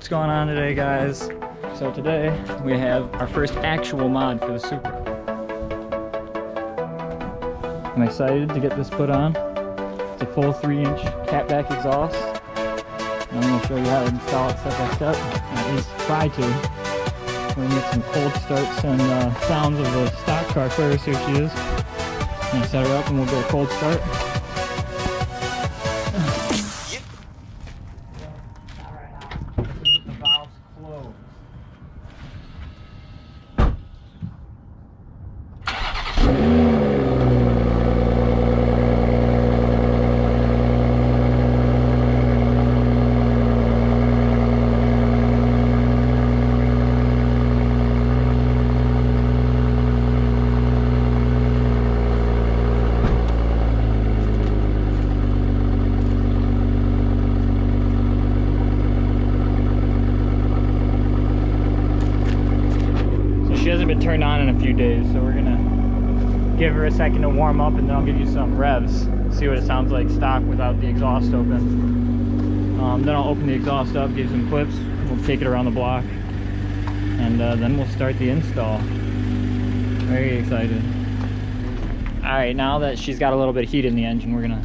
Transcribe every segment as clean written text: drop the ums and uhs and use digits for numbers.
What's going on today, guys? So today we have our first actual mod for the Supra. I'm excited to get this put on. It's a full 3-inch catback exhaust. And I'm going to show you how to install it step by step, at least try to. We're going to get some cold starts and sounds of the stock car first. Here she is. I'm going to set her up and we'll go cold start. She hasn't been turned on in a few days, so we're gonna give her a second to warm up and then I'll give you some revs, see what it sounds like stock without the exhaust open. Then I'll open the exhaust up, give some clips, we'll take it around the block, and then we'll start the install. Very excited. Alright, now that she's got a little bit of heat in the engine, we're gonna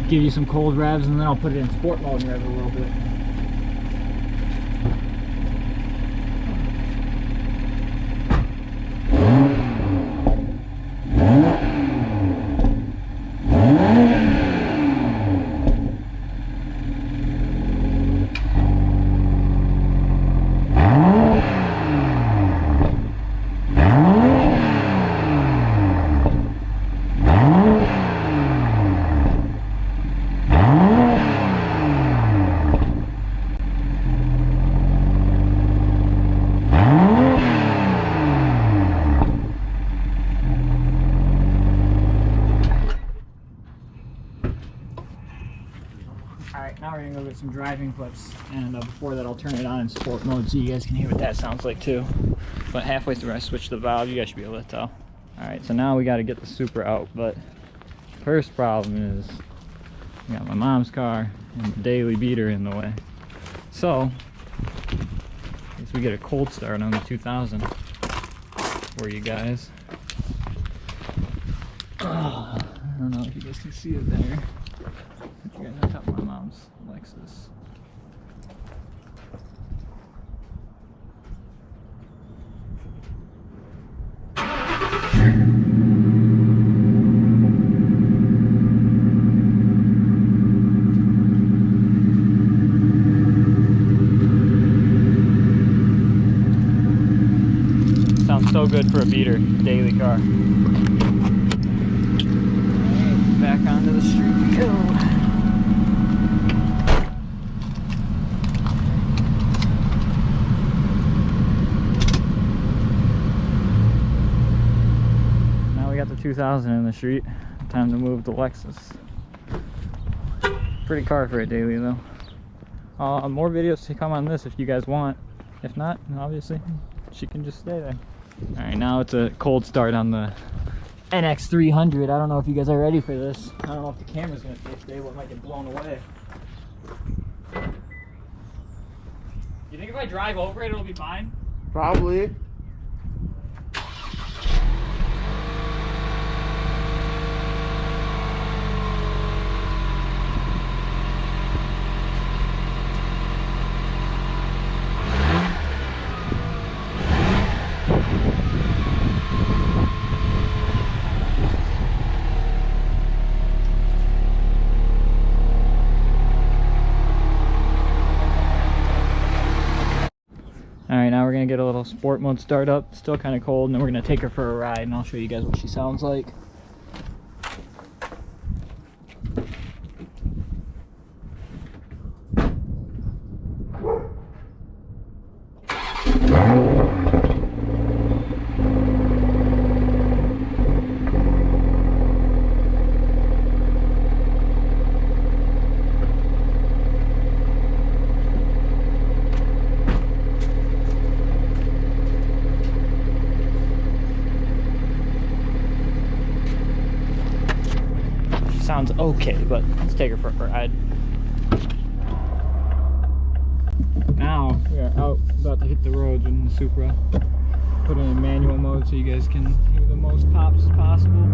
give you some cold revs and then I'll put it in sport mode and rev it a little bit. Alright, now we're going to go get some driving clips, and before that I'll turn it on in sport mode so you guys can hear what that sounds like too. But halfway through I switch the valve, you guys should be able to tell. Alright, so now we got to get the Supra out, but first problem is I got my mom's car and the daily beater in the way. So, I guess we get a cold start on the 2000 for you guys. I don't know if you guys can see it there. You guys on top of my mom's Lexus. Sounds so good for a beater, daily car. Alright, back onto the street we go. Got the 2000 in the street. Time to move the Lexus. Pretty car for a daily though. More videos to come on this if you guys want. If not, obviously she can just stay there. Alright, now it's a cold start on the NX300. I don't know if you guys are ready for this. I don't know if the camera's gonna stay stable. It might get blown away. You think if I drive over it, it'll be fine? Probably. Alright, now we're going to get a little sport mode start up. Still kind of cold, and then we're going to take her for a ride, and I'll show you guys what she sounds like. Sounds okay, but let's take her for a ride. Now We are out, about to hit the roads in the Supra. Put it in manual mode so you guys can hear the most pops as possible.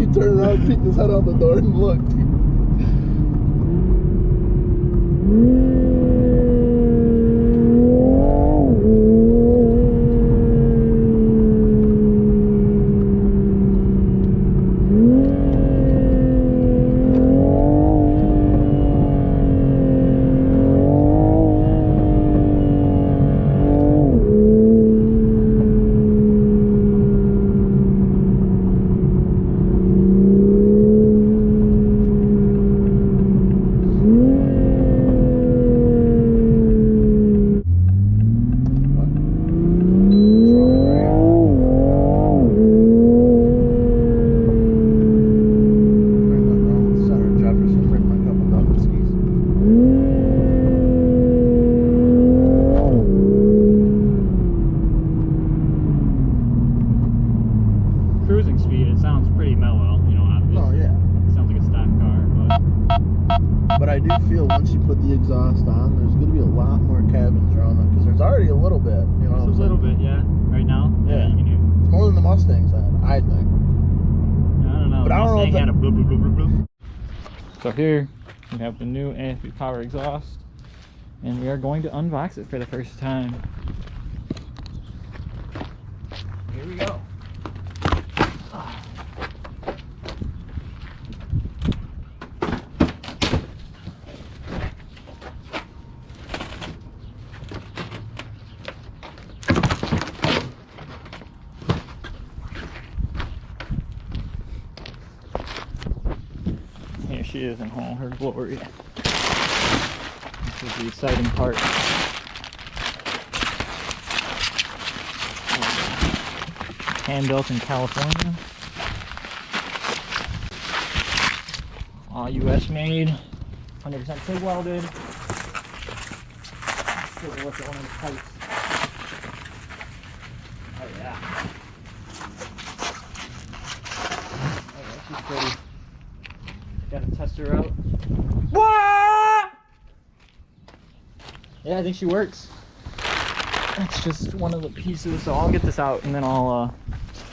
Okay, bad. Peeked his head out the door and looked. Cruising speed, it sounds pretty mellow, you know, obviously. Oh, yeah. It sounds like a stock car, but I do feel once you put the exhaust on, there's going to be a lot more cabins around them, because there's already a little bit, you know. Just a little bit, yeah. Right now? Yeah. You can hear. It's more than the Mustangs had, I think. I don't know. But I don't know if had a bloop, bloop, bloop, bloop, bloop. So here, we have the new AFE Power exhaust, and we are going to unbox it for the first time. Here we go. Here she is in all her glory. This is the exciting part. Hand built in California. All US made. 100% TIG welded. Take a look at one of the pipes. Oh yeah. Oh yeah, she's pretty. Gotta test her out. What? Yeah, I think she works. That's just one of the pieces, so I'll get this out and then I'll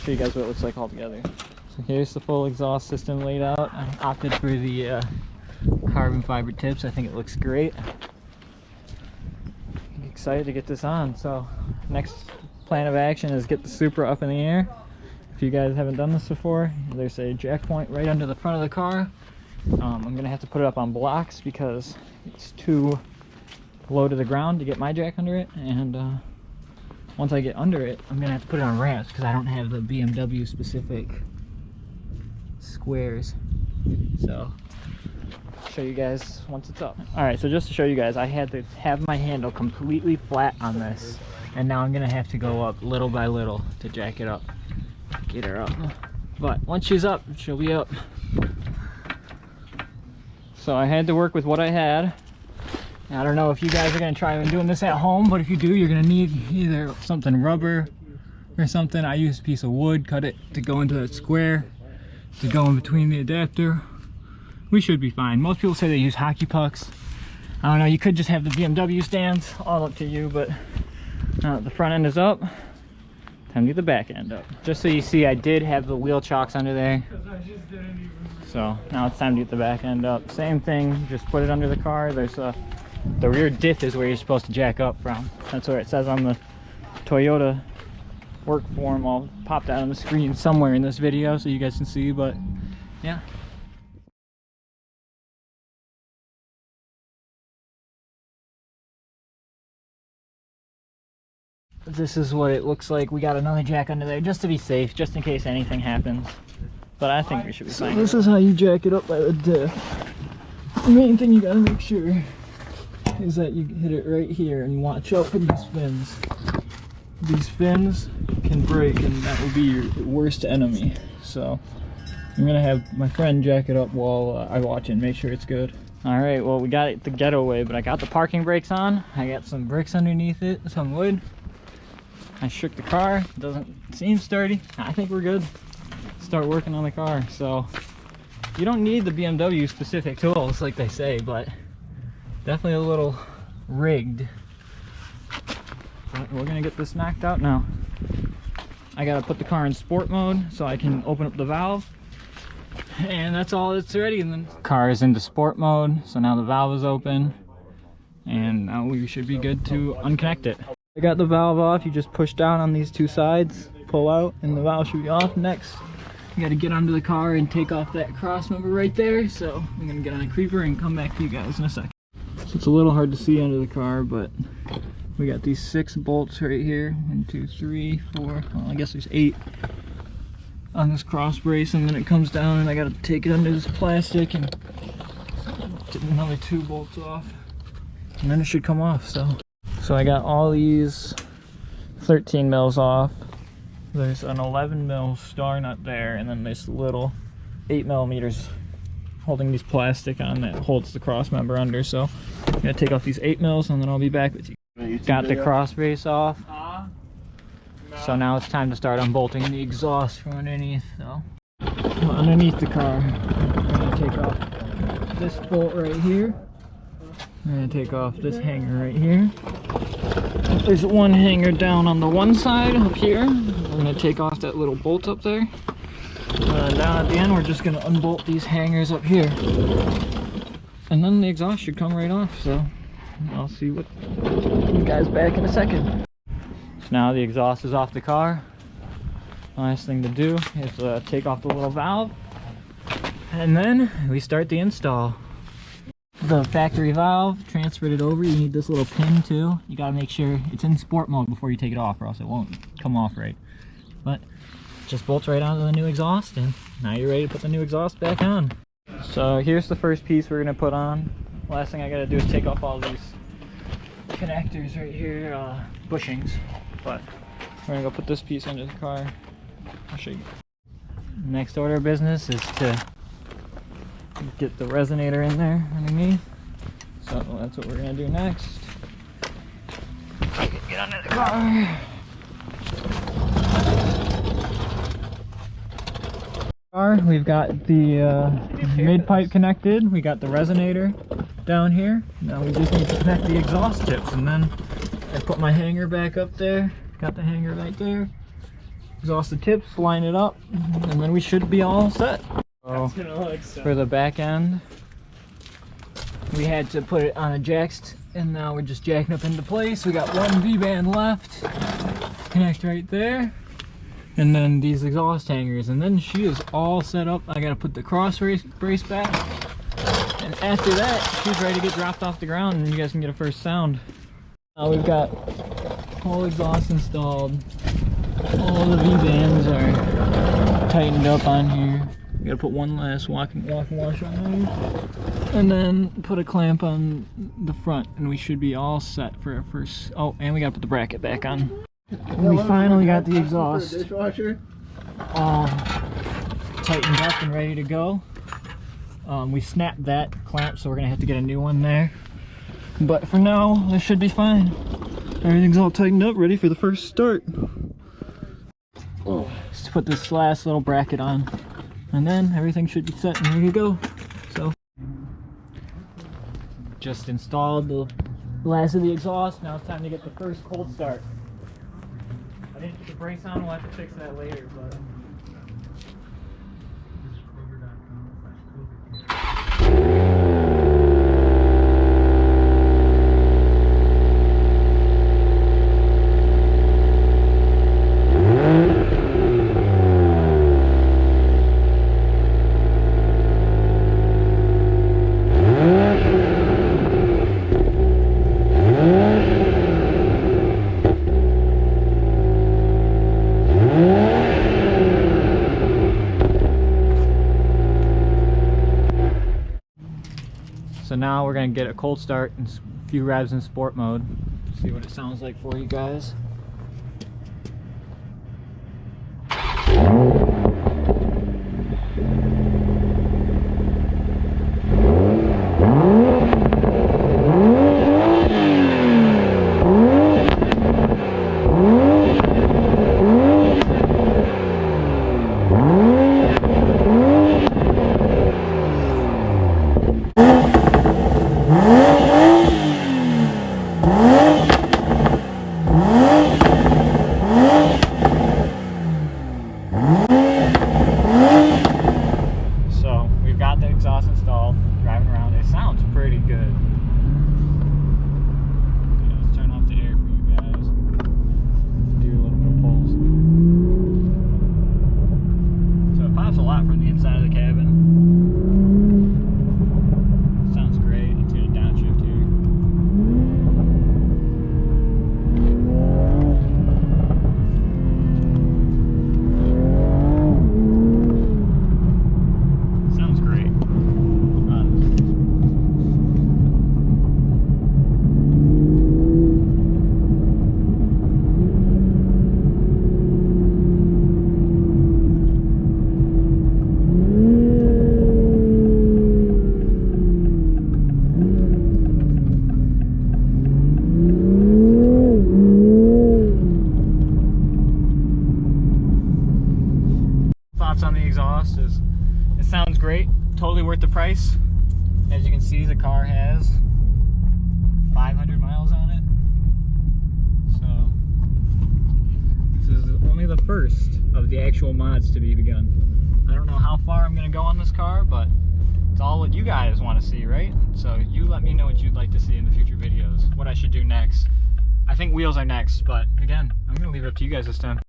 show you guys what it looks like all together. So here's the full exhaust system laid out. I opted for the carbon fiber tips. I think it looks great. I'm excited to get this on. So next plan of action is get the Supra up in the air. If you guys haven't done this before, there's a jack point right under the front of the car. I'm gonna have to put it up on blocks because it's too low to the ground to get my jack under it, and once I get under it, I'm gonna have to put it on ramps because I don't have the BMW specific squares. So I'll show you guys once it's up. All right, so just to show you guys, I had to have my handle completely flat on this, and now I'm gonna have to go up little by little to jack it up, get her up. But once she's up, she'll be up. So I had to work with what I had. I don't know if you guys are gonna try doing this at home, but if you do, you're gonna need either something rubber or something. I used a piece of wood, cut it to go into that square, to go in between the adapter. We should be fine. Most people say they use hockey pucks. I don't know, you could just have the BMW stands, all up to you, but now that the front end is up, time to get the back end up. Just so you see, I did have the wheel chocks under there. So now it's time to get the back end up. Same thing, just put it under the car. There's the rear diff is where you're supposed to jack up from. That's where it says on the Toyota work form. I'll pop that on the screen somewhere in this video so you guys can see, but yeah. This is what it looks like. We got another jack under there just to be safe, just in case anything happens. But I think we should be fine. So this is how you jack it up by the diff. The main thing you gotta make sure is that you hit it right here and you watch out for these fins. These fins can break and that will be your worst enemy. So I'm gonna have my friend jack it up while I watch it and make sure it's good. All right, well, we got it the getaway, but I got the parking brakes on. I got some bricks underneath it, some wood. I shook the car, it doesn't seem sturdy. I think we're good. Start working on the car. So you don't need the BMW specific tools like they say, but definitely a little rigged. But we're gonna get this knocked out now. I gotta put the car in sport mode so I can open up the valve, and that's all it's ready. And then car is into sport mode, so now the valve is open and now we should be good to unconnect it. I got the valve off. You just push down on these two sides, pull out, and the valve should be off. Next, you got to get under the car and take off that cross member right there. So I'm gonna get on a creeper and come back to you guys in a second. So it's a little hard to see under the car, but we got these 6 bolts right here. 1, 2, 3, 4. Well, I guess there's 8 on this cross brace, and then it comes down, and I got to take it under this plastic and get another 2 bolts off, and then it should come off. So I got all these 13 mils off. There's an 11 mil star nut there, and then this little 8 millimeters holding these plastic on that holds the cross member under. So I'm gonna take off these 8 mils and then I'll be back with you. Got the cross brace off. So now it's time to start unbolting the exhaust from underneath. So underneath the car, I'm gonna take off this bolt right here. I'm gonna take off this hanger right here. There's one hanger down on the one side up here. We're gonna take off that little bolt up there. Down at the end, we're just gonna unbolt these hangers up here. And then the exhaust should come right off. So I'll see what you guys back in a second. So now the exhaust is off the car. Last thing to do is take off the little valve. And then we start the install. The factory valve, transferred it over. You need this little pin too. You gotta make sure it's in sport mode before you take it off, or else it won't come off right. But just bolts right onto the new exhaust, and now you're ready to put the new exhaust back on. So here's the first piece we're gonna put on. Last thing I gotta do is take off all these connectors right here, bushings. But we're gonna go put this piece under the car. I'll show you. Next order of business is to get the resonator in there underneath. So that's what we're gonna do next. Get under the car. We've got the mid pipe connected. We got the resonator down here. Now we just need to connect the exhaust tips, and then I put my hanger back up there. Got the hanger right there. Exhaust the tips, line it up, and then we should be all set. So for the back end, we had to put it on a jack, and now we're just jacking up into place. We got one V-band left, connect right there, and then these exhaust hangers, and then she is all set up. I gotta put the cross brace back, and after that, she's ready to get dropped off the ground, and you guys can get a first sound. Now we've got whole exhaust installed. All the V-bands are tightened up on here. We gotta put one last walk and wash on there, and then put a clamp on the front, and we should be all set for our first. Oh, and we gotta put the bracket back on. And we finally got the exhaust all tightened up and ready to go. We snapped that clamp, so we're gonna have to get a new one there. But for now, this should be fine. Everything's all tightened up, ready for the first start. Just put this last little bracket on, and then everything should be set and ready to go. So, just installed the last of the exhaust. Now it's time to get the first cold start. I didn't put the brakes on, we'll have to fix that later, but... So now we're gonna get a cold start and a few revs in sport mode. See what it sounds like for you guys. On the exhaust is it sounds great, totally worth the price. As you can see, the car has 500 miles on it, so this is only the first of the actual mods to be begun. I don't know how far I'm gonna go on this car, but it's all what you guys want to see, right? So you let me know what you'd like to see in the future videos, what I should do next. I think wheels are next, but again, I'm gonna leave it up to you guys this time.